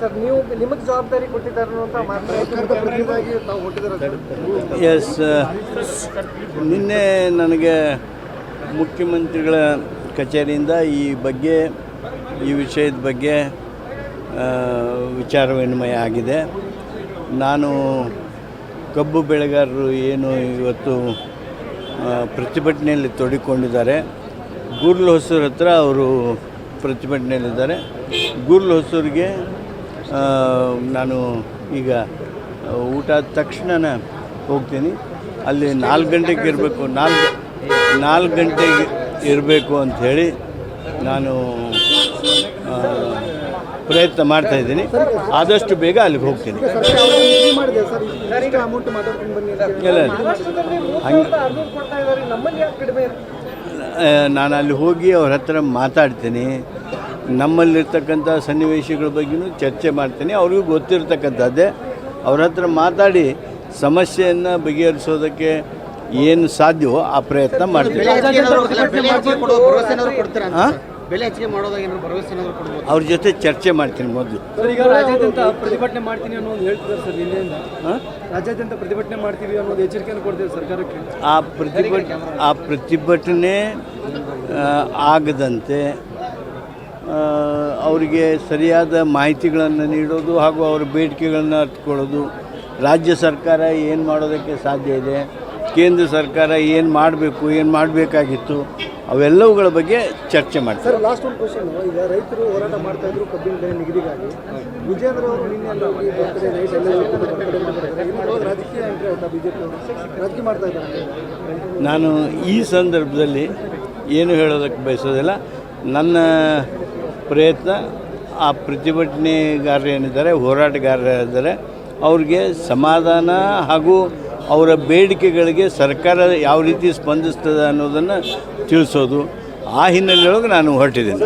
Sir ನೀವು ನಿಮಗೆ ಜವಾಬ್ದಾರಿ ಕೊಟ್ಟಿದ್ದಾರೆ ಅಂತ ಎಸ್, ನಿನ್ನೆ ನನಗೆ ಮುಖ್ಯಮಂತ್ರಿಗಳ ಕಚೇರಿಯಿಂದ ಈ ವಿಷಯದ ಬಗ್ಗೆ ವಿಚಾರ ವಿನಿಮಯ ಆಗಿದೆ. ನಾನು ಕಬ್ಬು ಬೆಳೆಗಾರರು ಏನು ಇವತ್ತು ಪ್ರತಿಭಟನೆಯಲ್ಲಿ ತೊಡಗಿಕೊಂಡಿದ್ದಾರೆ, ಗೂರ್ಲ್ ಹೊಸೂರು ಹತ್ರ ಅವರು ಪ್ರತಿಭಟನೆಯಲ್ಲಿದ್ದಾರೆ. ಗೂರ್ಲ್ ಹೊಸೂರಿಗೆ ನಾನು ಈಗ ಊಟ ಆದ ತಕ್ಷಣ ಹೋಗ್ತೀನಿ. ಅಲ್ಲಿ 4 ಗಂಟೆಗೆ ಇರಬೇಕು, 4 ಗಂಟೆಗೆ ಇರಬೇಕು ಅಂಥೇಳಿ ನಾನು ಪ್ರಯತ್ನ ಮಾಡ್ತಾಯಿದ್ದೀನಿ. ಆದಷ್ಟು ಬೇಗ ಅಲ್ಲಿಗೆ ಹೋಗ್ತೀನಿ. ನಾನು ಅಲ್ಲಿ ಹೋಗಿ ಅವ್ರ ಹತ್ರ ಮಾತಾಡ್ತೀನಿ. ನಮ್ಮಲ್ಲಿರ್ತಕ್ಕಂಥ ಸನ್ನಿವೇಶಗಳ ಬಗ್ಗೆಯೂ ಚರ್ಚೆ ಮಾಡ್ತೀನಿ. ಅವ್ರಿಗೂ ಗೊತ್ತಿರ್ತಕ್ಕಂಥದ್ದೇ. ಅವ್ರ ಹತ್ರ ಮಾತಾಡಿ ಸಮಸ್ಯೆಯನ್ನು ಬಗೆಹರಿಸೋದಕ್ಕೆ ಏನು ಸಾಧ್ಯವೋ ಆ ಪ್ರಯತ್ನ ಮಾಡ್ತೀನಿ. ಅವ್ರ ಜೊತೆ ಚರ್ಚೆ ಮಾಡ್ತೀನಿ ಮೊದಲು. ಪ್ರತಿಭಟನೆ ಮಾಡ್ತೀನಿ ಅನ್ನೋದು ಹೇಳ್ತಿದ್ದಾರೆ ಸರ್. ಇಲ್ಲಿಂದ ರಾಜ್ಯಾದ್ಯಂತ ಪ್ರತಿಭಟನೆ ಮಾಡ್ತೀವಿ ಅನ್ನೋದು ಎಚ್ಚರಿಕೆಯನ್ನು ಕೊಡ್ತೀವಿ ಸರ್ಕಾರಕ್ಕೆ. ಆ ಪ್ರತಿಭಟನೆ ಆಗದಂತೆ ಅವರಿಗೆ ಸರಿಯಾದ ಮಾಹಿತಿಗಳನ್ನು ನೀಡೋದು ಹಾಗೂ ಅವರ ಬೇಡಿಕೆಗಳನ್ನು ಅರ್ಥಕೊಳ್ಳೋದು, ರಾಜ್ಯ ಸರ್ಕಾರ ಏನು ಮಾಡೋದಕ್ಕೆ ಸಾಧ್ಯ ಇದೆ, ಕೇಂದ್ರ ಸರ್ಕಾರ ಏನು ಮಾಡಬೇಕು, ಏನು ಮಾಡಬೇಕಾಗಿತ್ತು, ಅವೆಲ್ಲವುಗಳ ಬಗ್ಗೆ ಚರ್ಚೆ ಮಾಡ್ತಾರೆ. ಸರ್, ಲಾಸ್ಟ್ ಒಂದು ಕ್ವಶನ್. ಈಗ ರೈತರು ಹೋರಾಟ ಮಾಡ್ತಾ ಇದ್ರು ಕಬ್ಬಿನ ಬೆಲೆ ನಿಗದಿಗಾಗಿ. ವಿಜೇಂದ್ರ ಅವರು ನಿನ್ನೆ ರಾಜಕೀಯ ಎಂಟ್ರಿ ಆಯ್ತಾ? ಬಿಜೆಪಿ ರಾಜಕೀಯ ಮಾಡ್ತಾ ಇದ್ದಾರೆ. ನಾನು ಈ ಸಂದರ್ಭದಲ್ಲಿ ಏನು ಹೇಳೋದಕ್ಕೆ ಬಯಸೋದಿಲ್ಲ. ನನ್ನ ಪ್ರಯತ್ನ ಆ ಪ್ರತಿಭಟನೆಗಾರರು ಏನಿದ್ದಾರೆ, ಹೋರಾಟಗಾರರಿದ್ದಾರೆ, ಅವ್ರಿಗೆ ಸಮಾಧಾನ ಹಾಗೂ ಅವರ ಬೇಡಿಕೆಗಳಿಗೆ ಸರ್ಕಾರ ಯಾವ ರೀತಿ ಸ್ಪಂದಿಸ್ತದೆ ಅನ್ನೋದನ್ನು ತಿಳಿಸೋದು. ಆ ಹಿನ್ನೆಲೆಯೊಳಗೆ ನಾನು ಹೊರಟಿದ್ದೇನೆ.